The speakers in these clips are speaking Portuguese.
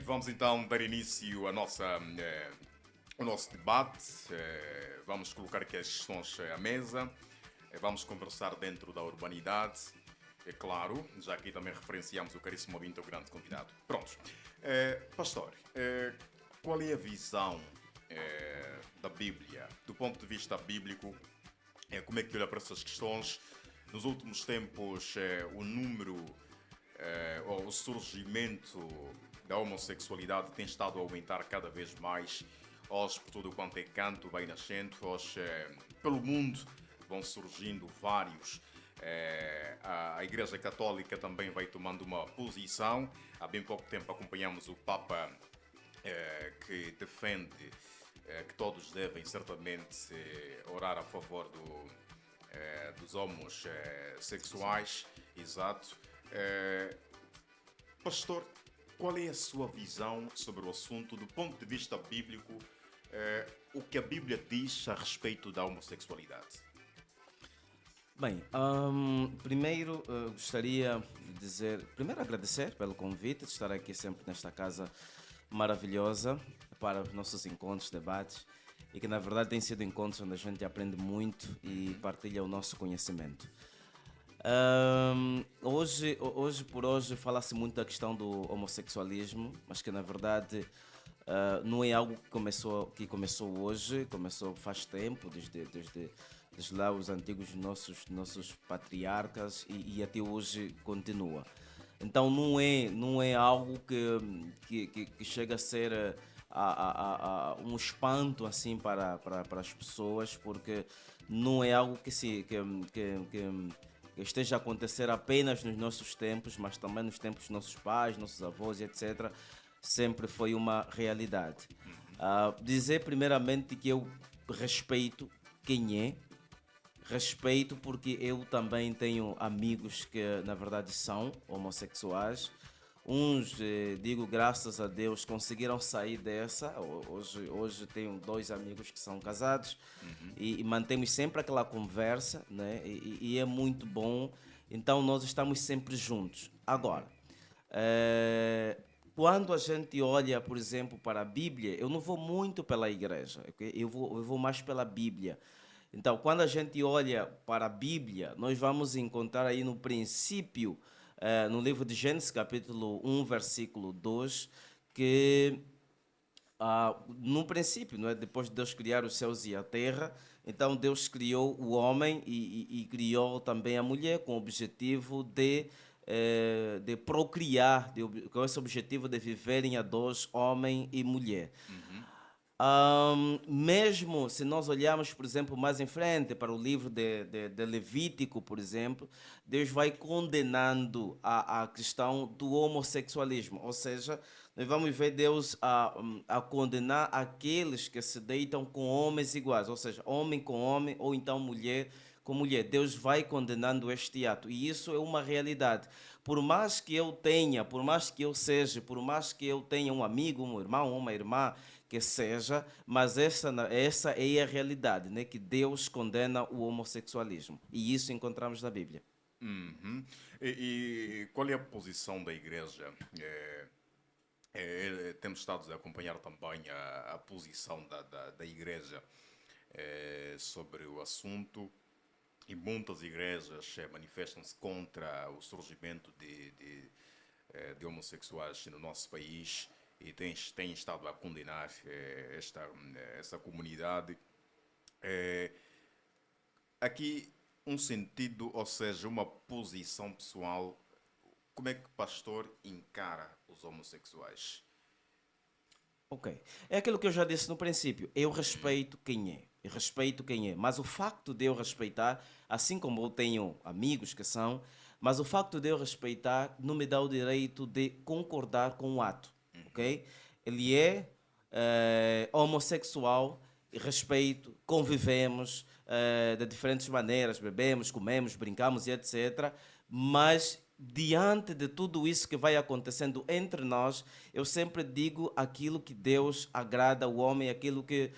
vamos então dar início ao nosso debate. Vamos colocar aqui as questões à mesa. Vamos conversar dentro da urbanidade. É claro, já aqui também referenciamos o caríssimo ouvinte, o grande convidado. Prontos. Pastor, qual é a visão da Bíblia, do ponto de vista bíblico? Como é que olha para essas questões? Nos últimos tempos, o número ou o surgimento da homossexualidade tem estado a aumentar cada vez mais. Hoje, por tudo quanto é canto, vai nascendo. Hoje, pelo mundo, vão surgindo vários. A Igreja Católica também vai tomando uma posição. Há bem pouco tempo acompanhamos o Papa que defende que todos devem certamente orar a favor dos homossexuais. Exato. Pastor, qual é a sua visão sobre o assunto do ponto de vista bíblico? O que a Bíblia diz a respeito da homossexualidade? Bem, primeiro gostaria de dizer, primeiro agradecer pelo convite de estar aqui sempre nesta casa maravilhosa para os nossos encontros, debates, e que na verdade têm sido encontros onde a gente aprende muito e partilha o nosso conhecimento. Hoje por hoje fala-se muito da questão do homossexualismo, mas que na verdade não é algo que começou hoje, começou faz tempo, desde lá os antigos nossos patriarcas e até hoje continua. Então não é algo que chega a ser um espanto assim para as pessoas, porque não é algo que esteja a acontecer apenas nos nossos tempos, mas também nos tempos dos nossos pais, nossos avós, etc. Sempre foi uma realidade. Dizer primeiramente que eu respeito quem é, respeito porque eu também tenho amigos que na verdade são homossexuais. Uns, digo graças a Deus, conseguiram sair dessa. Hoje tenho dois amigos que são casados e mantemos sempre aquela conversa, né? E é muito bom. Então nós estamos sempre juntos. Agora, quando a gente olha, por exemplo, para a Bíblia, eu não vou muito pela igreja, ok? Eu vou mais pela Bíblia. Então, quando a gente olha para a Bíblia, nós vamos encontrar aí no princípio, no livro de Gênesis, capítulo 1, versículo 2, que no princípio, não é? Depois de Deus criar os céus e a terra, então Deus criou o homem e criou também a mulher com o objetivo de procriar, com esse objetivo de viverem a dois, homem e mulher. Mesmo se nós olharmos, por exemplo, mais em frente para o livro de Levítico, por exemplo, Deus vai condenando a questão do homossexualismo. Ou seja, nós vamos ver Deus a condenar aqueles que se deitam com homens iguais, ou seja, homem com homem ou então mulher com mulher. Deus vai condenando este ato e isso é uma realidade. Por mais que eu tenha, por mais que eu seja, por mais que eu tenha um amigo, um irmão, uma irmã, que seja, mas essa é a realidade, né? Que Deus condena o homossexualismo. E isso encontramos na Bíblia. Uhum. E qual é a posição da Igreja? Temos estado a acompanhar também a posição da Igreja sobre o assunto. E muitas igrejas manifestam-se contra o surgimento de homossexuais no nosso país e têm estado a condenar essa comunidade. Aqui um sentido, ou seja, uma posição pessoal. Como é que o pastor encara os homossexuais? Ok. É aquilo que eu já disse no princípio. Eu respeito quem é. Eu respeito quem é. Mas o facto de eu respeitar, assim como eu tenho amigos que são, mas o facto de eu respeitar não me dá o direito de concordar com o ato. Ok? Ele é homossexual, e respeito, convivemos de diferentes maneiras, bebemos, comemos, brincamos e etc. Mas diante de tudo isso que vai acontecendo entre nós, eu sempre digo aquilo que Deus agrada ao homem, aquilo que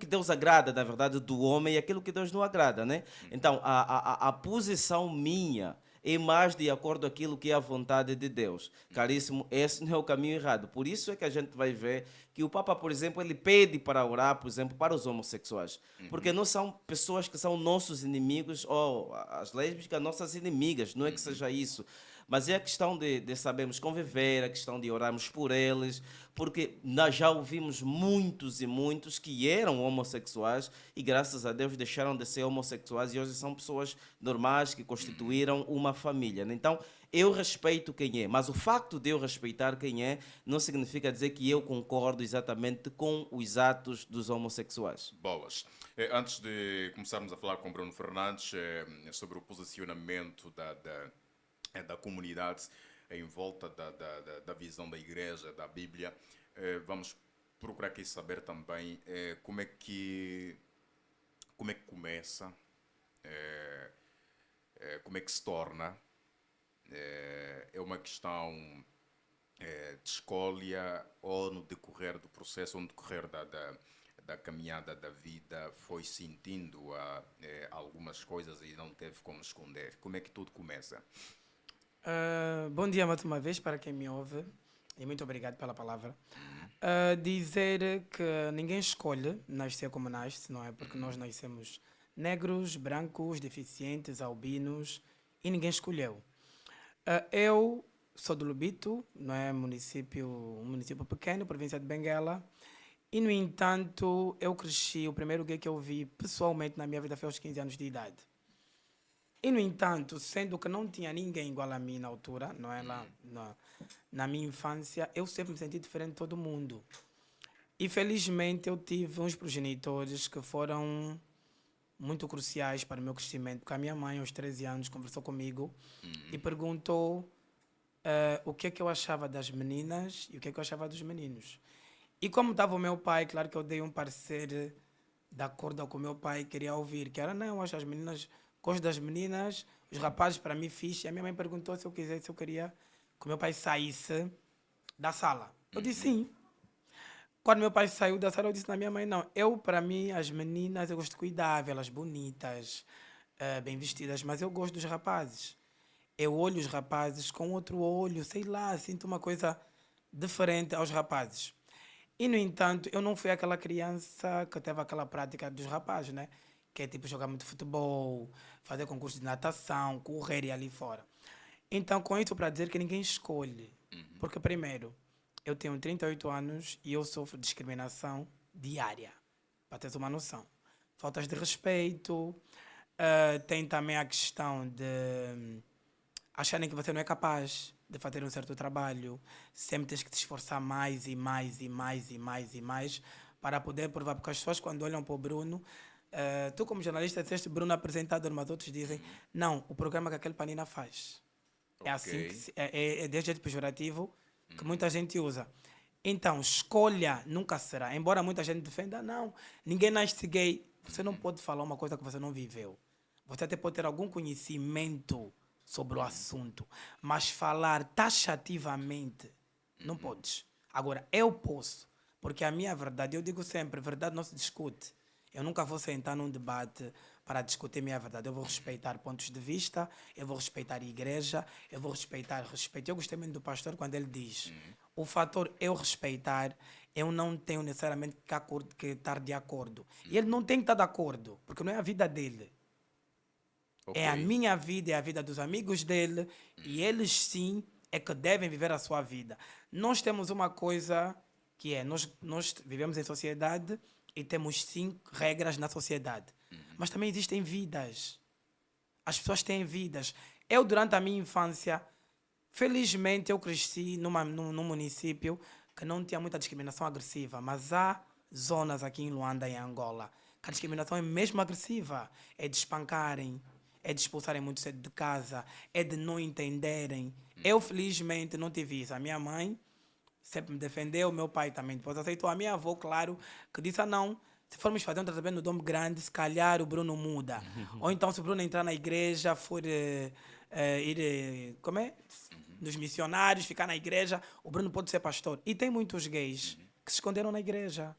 Deus agrada, na verdade, do homem e aquilo que Deus não agrada, né? Então, a posição minha é mais de acordo com aquilo que é a vontade de Deus. Caríssimo, esse não é o caminho errado. Por isso é que a gente vai ver que o Papa, por exemplo, ele pede para orar, por exemplo, para os homossexuais. Porque não são pessoas que são nossos inimigos, ou as lésbicas, nossas inimigas, não é que seja isso. Mas é a questão de sabermos conviver, a questão de orarmos por eles, porque nós já ouvimos muitos e muitos que eram homossexuais e, graças a Deus, deixaram de ser homossexuais e hoje são pessoas normais que constituíram uma família. Então, eu respeito quem é, mas o facto de eu respeitar quem é não significa dizer que eu concordo exatamente com os atos dos homossexuais. Boas. Antes de começarmos a falar com Bruno Fernandes sobre o posicionamento da comunidade em volta da visão da igreja, da Bíblia, vamos procurar aqui saber também como é que começa, como é que se torna, é uma questão de escolha ou no decorrer do processo, ou no decorrer da caminhada da vida foi sentindo algumas coisas e não teve como esconder. Como é que tudo começa? Bom dia mais uma vez para quem me ouve e muito obrigado pela palavra. Dizer que ninguém escolhe nascer como nasce, não é? Porque nós nascemos negros, brancos, deficientes, albinos e ninguém escolheu. Eu sou do Lubito, não é? Um município pequeno, província de Benguela. E, no entanto, eu cresci, o primeiro gay que eu vi pessoalmente na minha vida foi aos 15 anos de idade. E, no entanto, sendo que não tinha ninguém igual a mim na altura, não é? Lá, na minha infância, eu sempre me senti diferente de todo mundo. E, felizmente, eu tive uns progenitores que foram muito cruciais para o meu crescimento, porque a minha mãe, aos 13 anos, conversou comigo e perguntou o que é que eu achava das meninas e o que é que eu achava dos meninos. E como estava o meu pai, claro que eu dei um parecer de acordo com o que o meu pai queria ouvir, que era, não, eu acho as meninas, gosto das meninas, os rapazes para mim fixe. E a minha mãe perguntou se eu queria que o meu pai saísse da sala. Eu disse sim. Quando meu pai saiu da sala, eu disse na minha mãe, não, para mim, as meninas, eu gosto de cuidar, vê-las bonitas, bem vestidas, mas eu gosto dos rapazes. Eu olho os rapazes com outro olho, sei lá, sinto uma coisa diferente aos rapazes. E, no entanto, eu não fui aquela criança que teve aquela prática dos rapazes, né? Que é tipo jogar muito futebol, fazer concurso de natação, correr e ali fora. Então, com isso para dizer que ninguém escolhe. Porque, primeiro, eu tenho 38 anos e eu sofro discriminação diária, para teres uma noção. Faltas de respeito, tem também a questão de acharem que você não é capaz de fazer um certo trabalho, sempre tens que te esforçar mais e mais e mais e mais e mais para poder provar, porque as pessoas quando olham para o Bruno, tu como jornalista disseste Bruno apresentador, mas outros dizem, não, o programa que aquele Panina faz. É assim que é desse jeito pejorativo que muita gente usa. Então, escolha nunca será, embora muita gente defenda, não, ninguém nasce gay, você não pode falar uma coisa que você não viveu. Você até pode ter algum conhecimento sobre o assunto, mas falar taxativamente não podes. Agora, eu posso, porque a minha verdade, eu digo sempre, verdade não se discute. Eu nunca vou sentar num debate para discutir minha verdade. Eu vou respeitar pontos de vista, eu vou respeitar a igreja, eu vou respeitar respeito. Eu gostei muito do pastor quando ele diz, o fator eu respeitar, eu não tenho necessariamente que estar de acordo. E ele não tem que estar de acordo, porque não é a vida dele. É a minha vida, é a vida dos amigos dele, e eles sim é que devem viver a sua vida. Nós temos uma coisa que é, nós vivemos em sociedade e temos sim regras na sociedade. Mas também existem vidas. As pessoas têm vidas. Eu, durante a minha infância, felizmente eu cresci num município que não tinha muita discriminação agressiva, mas há zonas aqui em Luanda e em Angola que a discriminação é mesmo agressiva. É de espancarem, é de expulsarem muito cedo de casa, é de não entenderem. Eu, felizmente, não tive isso. A minha mãe sempre me defendeu, o meu pai também depois aceitou. A minha avó, claro, que disse, não, se formos fazer um tratamento no Dom Grande, se calhar o Bruno muda. Ou então, se o Bruno entrar na igreja, for ir, como é? Dos missionários, ficar na igreja, o Bruno pode ser pastor. E tem muitos gays que se esconderam na igreja.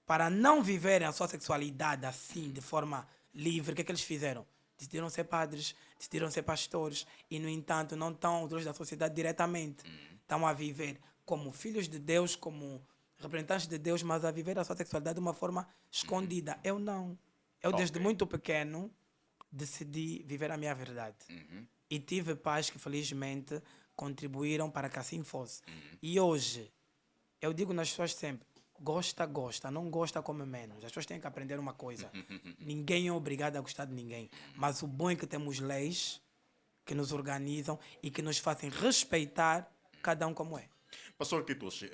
Para não viverem a sua sexualidade assim, de forma livre, o que é que eles fizeram? decidiram ser padres, decidiram ser pastores e, no entanto, não estão dentro da sociedade diretamente. Estão a viver como filhos de Deus, como representantes de Deus, mas a viver a sua sexualidade de uma forma escondida. Eu não. Eu, desde Ok. muito pequeno, decidi viver a minha verdade. E tive pais que, felizmente, contribuíram para que assim fosse. E hoje, eu digo nas pessoas sempre, gosta, gosta, não gosta, come menos. As pessoas têm que aprender uma coisa. Ninguém é obrigado a gostar de ninguém. Mas o bom é que temos leis que nos organizam e que nos fazem respeitar cada um como é. Pastor Kitoshi,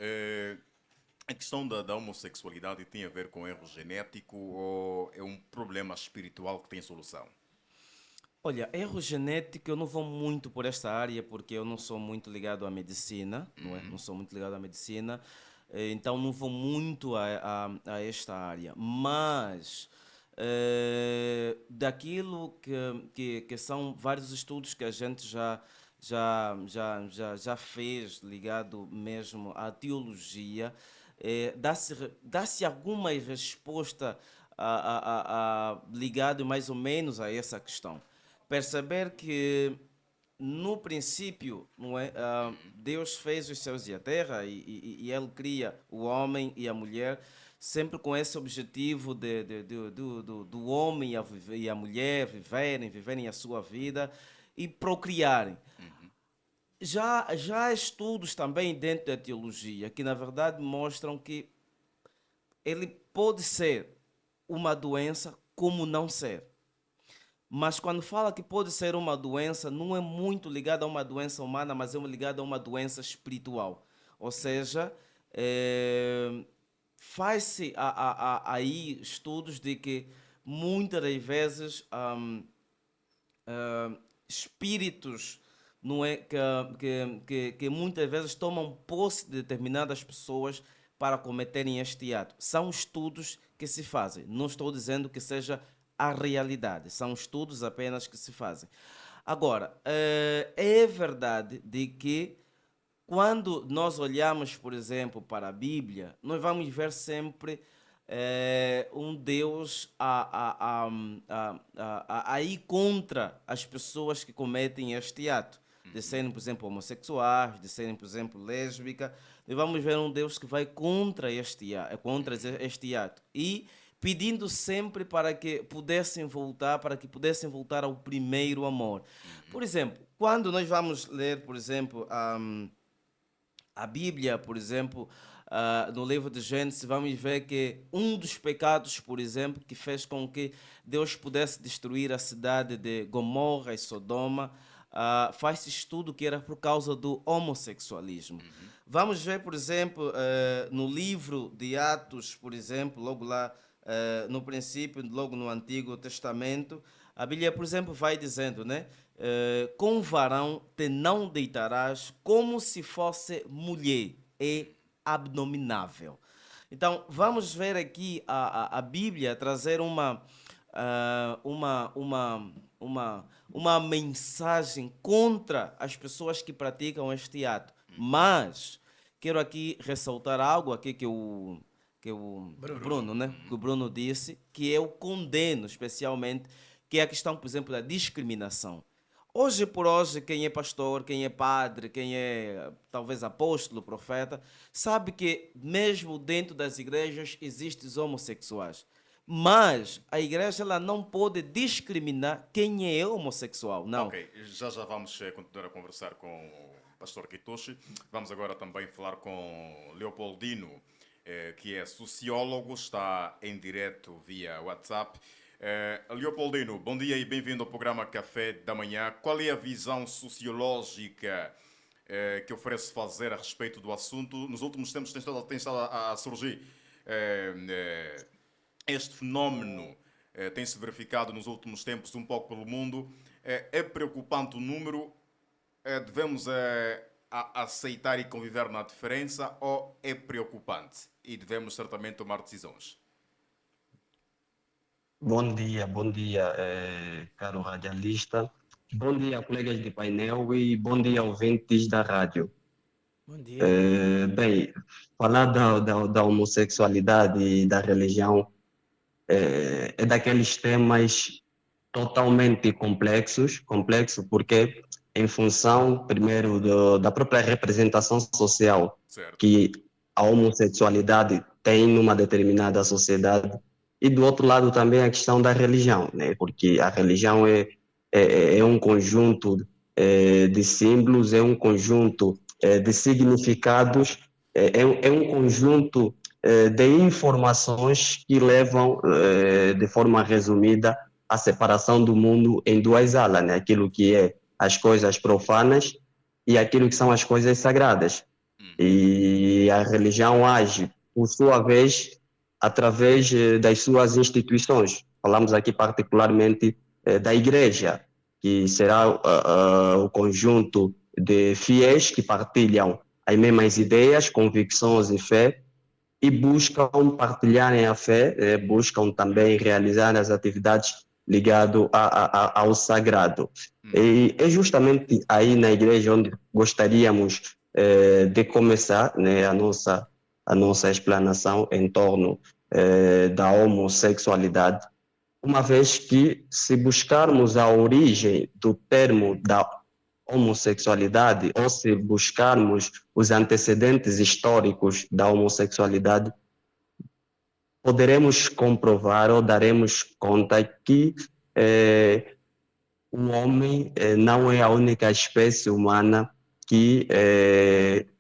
a questão da homossexualidade tem a ver com erro genético ou é um problema espiritual que tem solução? Olha, erro genético, eu não vou muito por esta área porque eu não sou muito ligado à medicina, não é? Não sou muito ligado à medicina, então não vou muito a esta área. Mas daquilo que são vários estudos que a gente já fez ligado mesmo à teologia, dá-se alguma resposta ligado mais ou menos a essa questão. Perceber que no princípio, não é, Deus fez os céus e a terra e Ele cria o homem e a mulher sempre com esse objetivo do homem e a mulher viverem a sua vida e procriarem. Já há estudos também dentro da teologia que na verdade mostram que ele pode ser uma doença como não ser. Mas quando fala que pode ser uma doença, não é muito ligada a uma doença humana, mas é ligada a uma doença espiritual. Ou seja, faz-se aí estudos de que muitas das vezes espíritos não é, que muitas vezes tomam posse de determinadas pessoas para cometerem este ato. São estudos que se fazem. Não estou dizendo que seja a realidade. São estudos apenas que se fazem. Agora, é verdade de que quando nós olhamos, por exemplo, para a Bíblia, nós vamos ver sempre um Deus a ir contra as pessoas que cometem este ato. De serem, por exemplo, homossexuais, de serem, por exemplo, lésbicas. Nós vamos ver um Deus que vai contra este ato. E pedindo sempre para que pudessem voltar ao primeiro amor. Por exemplo, quando nós vamos ler, por exemplo, a Bíblia, por exemplo, no livro de Gênesis, vamos ver que um dos pecados, por exemplo, que fez com que Deus pudesse destruir a cidade de Gomorra e Sodoma, faz-se estudo que era por causa do homossexualismo. Vamos ver, por exemplo, no livro de Atos, por exemplo, logo lá no princípio, logo no Antigo Testamento, a Bíblia, por exemplo, vai dizendo, né? Com varão te não deitarás como se fosse mulher, é abominável. Então, vamos ver aqui a Bíblia trazer uma mensagem contra as pessoas que praticam este ato. Mas quero aqui ressaltar algo aqui que o Bruno, né? Que o Bruno disse, que eu condeno especialmente, que é a questão, por exemplo, da discriminação. Hoje por hoje, quem é pastor, quem é padre, quem é talvez apóstolo, profeta, sabe que mesmo dentro das igrejas existem os homossexuais. Mas a igreja ela não pode discriminar quem é homossexual, não. Ok, já vamos continuar a conversar com o pastor Kitoshi. Vamos agora também falar com Leopoldino, que é sociólogo, está em direto via WhatsApp. Leopoldino, bom dia e bem-vindo ao programa Café da Manhã. Qual é a visão sociológica que oferece fazer a respeito do assunto? Nos últimos tempos tem estado a surgir este fenómeno, tem-se verificado nos últimos tempos um pouco pelo mundo. É preocupante o número? Devemos aceitar e conviver na diferença ou é preocupante e devemos certamente tomar decisões? Bom dia, caro radialista. Bom dia, colegas de painel e bom dia, ouvintes da rádio. Bom dia. Bem, falar da homossexualidade e da religião é daqueles temas totalmente complexo porque em função, primeiro, da própria representação social Certo. que a homossexualidade tem numa determinada sociedade, e do outro lado também a questão da religião, né? Porque a religião é um conjunto de símbolos, é um conjunto de significados, é um conjunto de informações que levam, de forma resumida, a separação do mundo em duas alas, né? Aquilo que é as coisas profanas e aquilo que são as coisas sagradas. Uhum. E a religião age, por sua vez, através das suas instituições. Falamos aqui particularmente da igreja, que será o conjunto de fiéis que partilham as mesmas ideias, convicções e fé, e buscam partilharem a fé, buscam também realizar as atividades ligadas ao sagrado. Uhum. E é justamente aí na igreja onde gostaríamos de começar, né, a nossa explanação em torno da homossexualidade, uma vez que, se buscarmos a origem do termo da homossexualidade, ou se buscarmos os antecedentes históricos da homossexualidade, poderemos comprovar ou daremos conta que o homem não é a única espécie humana que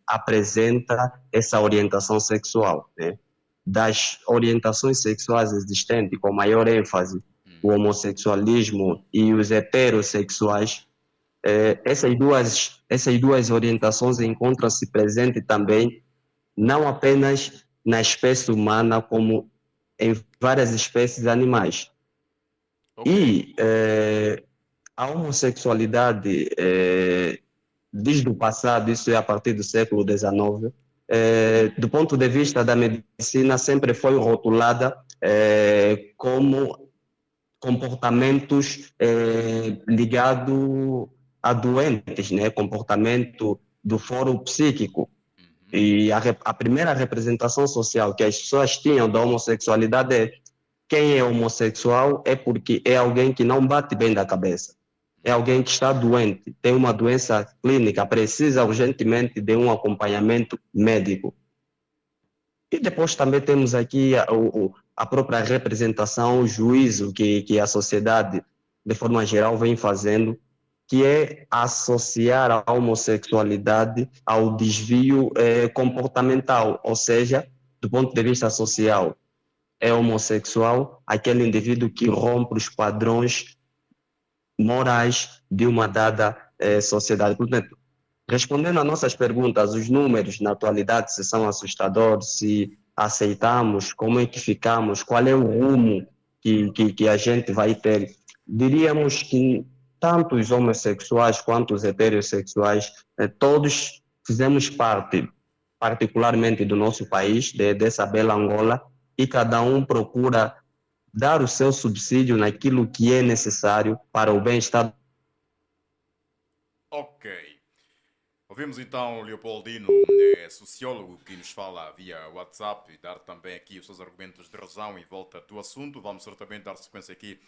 apresenta essa orientação sexual, né? Das orientações sexuais existentes, com maior ênfase, o Uhum. homossexualismo e os heterossexuais, essas duas orientações encontram-se presentes também, não apenas na espécie humana, como em várias espécies animais. Ok. E a homossexualidade, desde o passado, isso é a partir do século XIX, do ponto de vista da medicina, sempre foi rotulada como comportamentos ligados a doentes, né? Comportamento do foro psíquico. Uhum. E a primeira representação social que as pessoas tinham da homossexualidade é: quem é homossexual é porque é alguém que não bate bem da cabeça. É alguém que está doente, tem uma doença clínica, precisa urgentemente de um acompanhamento médico. E depois também temos aqui a própria representação, o juízo que a sociedade, de forma geral, vem fazendo, que é associar a homossexualidade ao desvio comportamental, ou seja, do ponto de vista social, é homossexual aquele indivíduo que rompe os padrões morais de uma dada sociedade. Portanto, respondendo às nossas perguntas, os números na atualidade, se são assustadores, se aceitamos, como é que ficamos, qual é o rumo que a gente vai ter, diríamos que tanto os homossexuais quanto os heterossexuais, todos fizemos parte, particularmente do nosso país, dessa bela Angola, e cada um procura dar o seu subsídio naquilo que é necessário para o bem-estar. Ok. Ouvimos então o Leopoldino, sociólogo, que nos fala via WhatsApp e dar também aqui os seus argumentos de razão em volta do assunto. Vamos certamente dar sequência aqui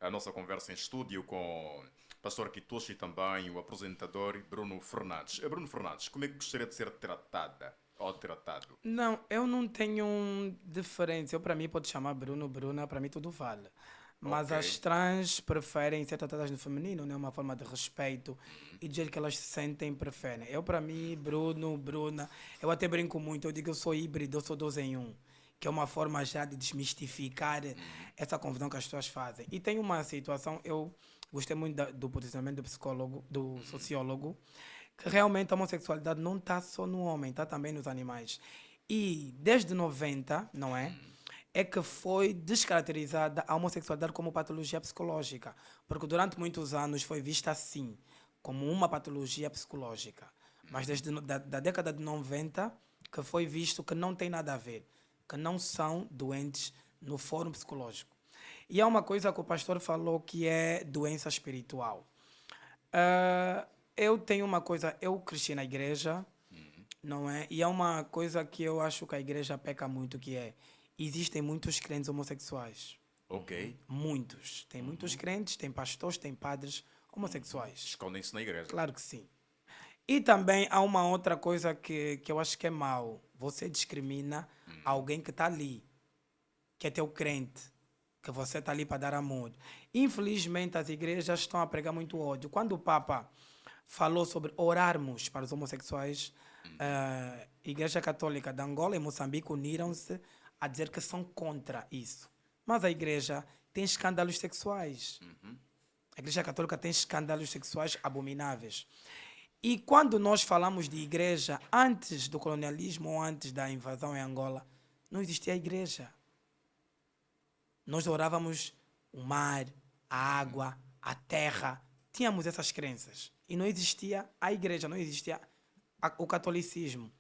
à nossa conversa em estúdio com o pastor Kitoshi e também o apresentador Bruno Fernandes. Bruno Fernandes, como é que gostaria de ser tratada ou tratado? Não, eu não tenho diferença. Eu, para mim, pode chamar Bruno, Bruna, para mim tudo vale. Mas Ok. as trans preferem ser tratadas no feminino, né? Uma forma de respeito e dizer que elas se sentem e preferem. Eu, para mim, Bruno, Bruna, eu até brinco muito, eu digo que eu sou híbrido, eu sou dois em um, que é uma forma já de desmistificar essa confusão que as pessoas fazem. E tem uma situação, eu gostei muito do posicionamento do psicólogo, do sociólogo, que realmente a homossexualidade não está só no homem, está também nos animais. E desde 90, não é? É que foi descaracterizada a homossexualidade como patologia psicológica. Porque durante muitos anos foi vista assim, como uma patologia psicológica. Mas desde da década de 90 que foi visto que não tem nada a ver, que não são doentes no fórum psicológico. E há uma coisa que o pastor falou que é doença espiritual. Ah, eu tenho uma coisa, eu cresci na igreja, não é? E é uma coisa que eu acho que a igreja peca muito, que é, existem muitos crentes homossexuais. Ok. Muitos. Tem muitos crentes, tem pastores, tem padres homossexuais. Escondem-se na igreja. Claro que sim. E também há uma outra coisa que eu acho que é mau. Você discrimina alguém que está ali, que é teu crente, que você está ali para dar amor. Infelizmente, as igrejas estão a pregar muito ódio. Quando o Papa falou sobre orarmos para os homossexuais, a Igreja Católica de Angola e Moçambique uniram-se a dizer que são contra isso. Mas a igreja tem escândalos sexuais. A Igreja Católica tem escândalos sexuais abomináveis. E quando nós falamos de igreja, antes do colonialismo ou antes da invasão em Angola, não existia igreja. Nós orávamos o mar, a água, a terra. Tínhamos essas crenças. E não existia a igreja, não existia o catolicismo.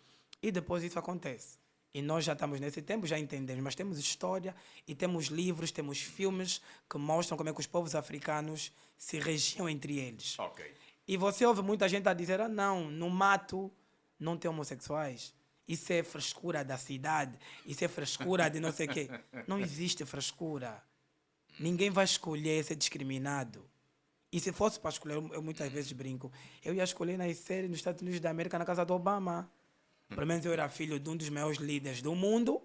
E depois isso acontece. E nós já estamos nesse tempo, já entendemos, mas temos história e temos livros, temos filmes que mostram como é que os povos africanos se regiam entre eles. Ok. E você ouve muita gente a dizer, não, no mato não tem homossexuais. Isso é frescura da cidade, isso é frescura de não sei o quê. Não existe frescura. Ninguém vai escolher ser discriminado. E se fosse para escolher, eu muitas vezes brinco, eu ia escolher nascer nos Estados Unidos da América na casa do Obama. Pelo menos eu era filho de um dos maiores líderes do mundo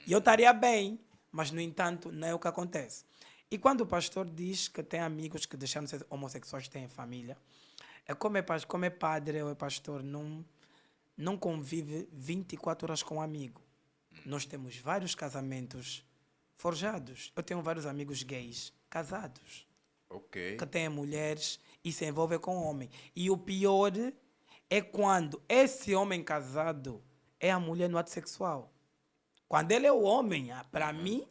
e eu estaria bem. Mas, no entanto, não é o que acontece. E quando o pastor diz que tem amigos que deixaram de ser homossexuais, têm família, como é padre ou é pastor, não convive 24 horas com um amigo. Nós temos vários casamentos forjados. Eu tenho vários amigos gays casados, Ok. que têm mulheres e se envolvem com homem. E o pior é quando esse homem casado é a mulher no ato sexual. Quando ele é o homem, para mim,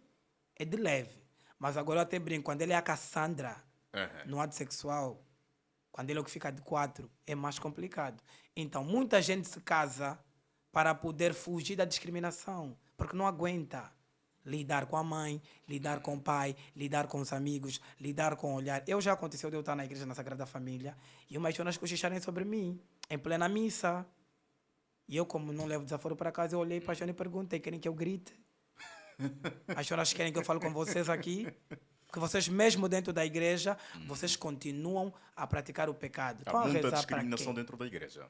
é de leve. Mas agora eu até brinco, quando ele é a Cassandra no ato sexual, quando ele é o que fica de 4, é mais complicado. Então, muita gente se casa para poder fugir da discriminação, porque não aguenta lidar com a mãe, lidar com o pai, lidar com os amigos, lidar com o olhar. Já aconteceu de eu estar na igreja, na Sagrada Família, e umas senhoras cochicharem sobre mim, em plena missa. E eu, como não levo desaforo para casa, eu olhei para a senhora e perguntei, querem que eu grite? As senhoras querem que eu fale com vocês aqui? Que vocês, mesmo dentro da igreja, vocês continuam a praticar o pecado. Há Estão a muita rezar para discriminação quê? dentro da igreja.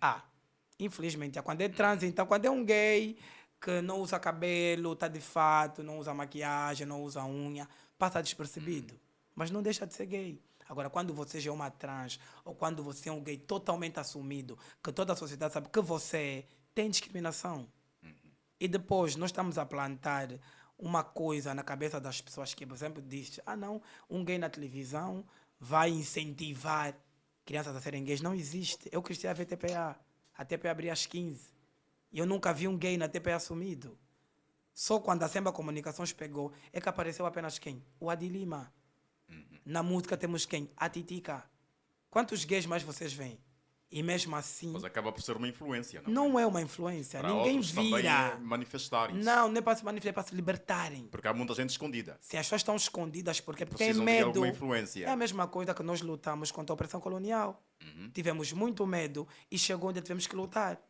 Infelizmente, quando é trans, então, quando é um gay que não usa cabelo, está de fato, não usa maquiagem, não usa unha, passa despercebido. Mas não deixa de ser gay. Agora, quando você já é uma trans, ou quando você é um gay totalmente assumido, que toda a sociedade sabe que você é, tem discriminação. E depois nós estamos a plantar uma coisa na cabeça das pessoas que, por exemplo, diz, não, um gay na televisão vai incentivar crianças a serem gays. Não existe. Eu cresci a ver TPA. A TPA abria às 15. E eu nunca vi um gay na TPA assumido. Só quando a Semba Comunicações pegou, é que apareceu apenas quem? O Adi Lima. Na música temos quem? A Titica. Quantos gays mais vocês veem? E mesmo assim, Mas acaba por ser uma influência, não? não é uma influência. Para Ninguém outros também vira. manifestarem-se. Não é para se manifestar, é para se libertarem. Porque há muita gente escondida. Se as pessoas estão escondidas porque têm Precisam de medo. alguma influência. É a mesma coisa que nós lutamos contra a opressão colonial. Tivemos muito medo e chegou onde tivemos que lutar.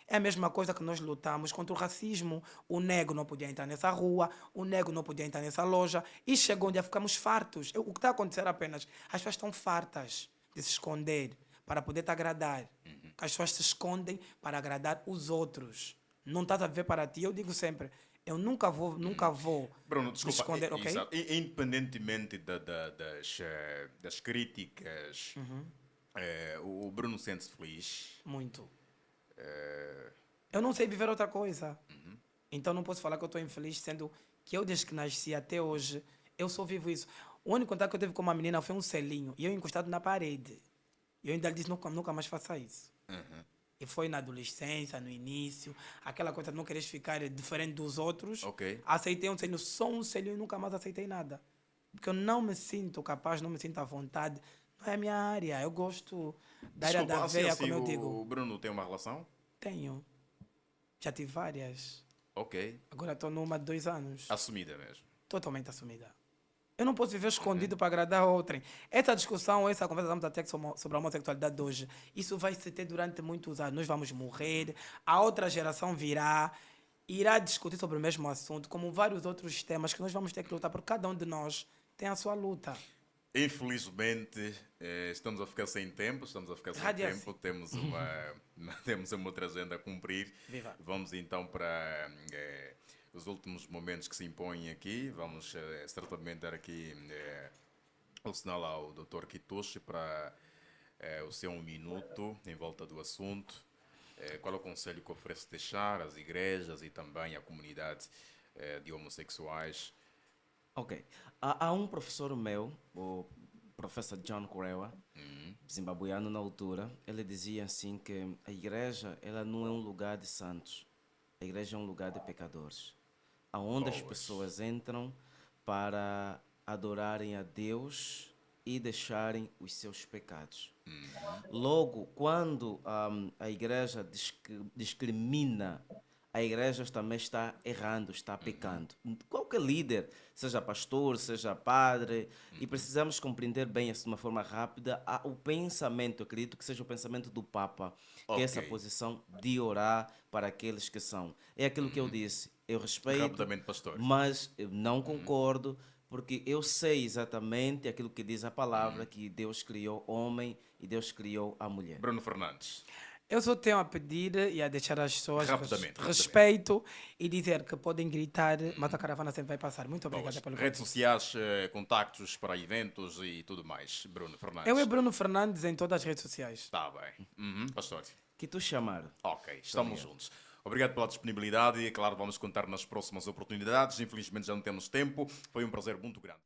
É a mesma coisa que nós lutamos contra o racismo. O negro não podia entrar nessa rua, o negro não podia entrar nessa loja. E chegou onde ficamos fartos. O que está a acontecer apenas, as pessoas estão fartas de se esconder para poder te agradar. As pessoas se escondem para agradar os outros. Não estás a ver para ti. Eu digo sempre, eu nunca vou Bruno, me desculpa. esconder, ok? Exato. Independentemente das críticas, o Bruno sente-se feliz. Muito. Eu não sei viver outra coisa. Então não posso falar que eu estou infeliz, sendo que eu, desde que nasci até hoje, eu só vivo isso. O único contato que eu tive com uma menina foi um selinho, e eu encostado na parede. E eu ainda lhe disse, nunca mais faça isso. E foi na adolescência, no início, aquela coisa de não queres ficar diferente dos outros. Ok. Aceitei um selinho, só um selinho, e nunca mais aceitei nada. Porque eu não me sinto capaz, não me sinto à vontade. Não é a minha área. Eu gosto da área da veia, como eu digo. O Bruno tem uma relação? Tenho. Já tive várias. Ok. Agora estou numa de 2 anos. Assumida mesmo. Totalmente assumida. Eu não posso viver escondido para agradar outrem. Essa discussão, essa conversa que estamos a ter sobre a homossexualidade de hoje, isso vai se ter durante muitos anos. Nós vamos morrer, a outra geração virá, irá discutir sobre o mesmo assunto, como vários outros temas que nós vamos ter que lutar, porque cada um de nós tem a sua luta. Infelizmente, estamos a ficar sem tempo, Rádio assim. temos uma, temos uma outra agenda a cumprir. Viva. Vamos então para os últimos momentos que se impõem aqui. Vamos certamente dar aqui o sinal ao Dr. Kitushi para o seu 1 minuto em volta do assunto. Qual é o conselho que oferece deixar às igrejas e também à comunidade de homossexuais? Ok. Há um professor meu, o professor John Kurewa, zimbabuiano na altura, ele dizia assim que a igreja ela não é um lugar de santos, a igreja é um lugar de pecadores, aonde as pessoas entram para adorarem a Deus e deixarem os seus pecados. Logo, quando a igreja discrimina, a igreja também está errando, está pecando. Qualquer líder, seja pastor, seja padre, e precisamos compreender bem isso de uma forma rápida, o pensamento, eu acredito que seja o pensamento do Papa, que é essa posição de orar para aqueles que são. É aquilo que eu disse, eu respeito, Rapidamente, pastor. mas eu não concordo, porque eu sei exatamente aquilo que diz a palavra, que Deus criou homem e Deus criou a mulher. Bruno Fernandes. Eu só tenho a pedir e a deixar as pessoas Rapidamente. respeito e dizer que podem gritar, mas a caravana sempre vai passar. Muito obrigada pelo Redes convite. sociais, contactos para eventos e tudo mais. Bruno Fernandes. Eu é Bruno Fernandes em todas as redes sociais. Está bem. Pastor. Que tu chamar. Ok, estamos juntos. Obrigado pela disponibilidade e, claro, vamos contar nas próximas oportunidades. Infelizmente já não temos tempo. Foi um prazer muito grande.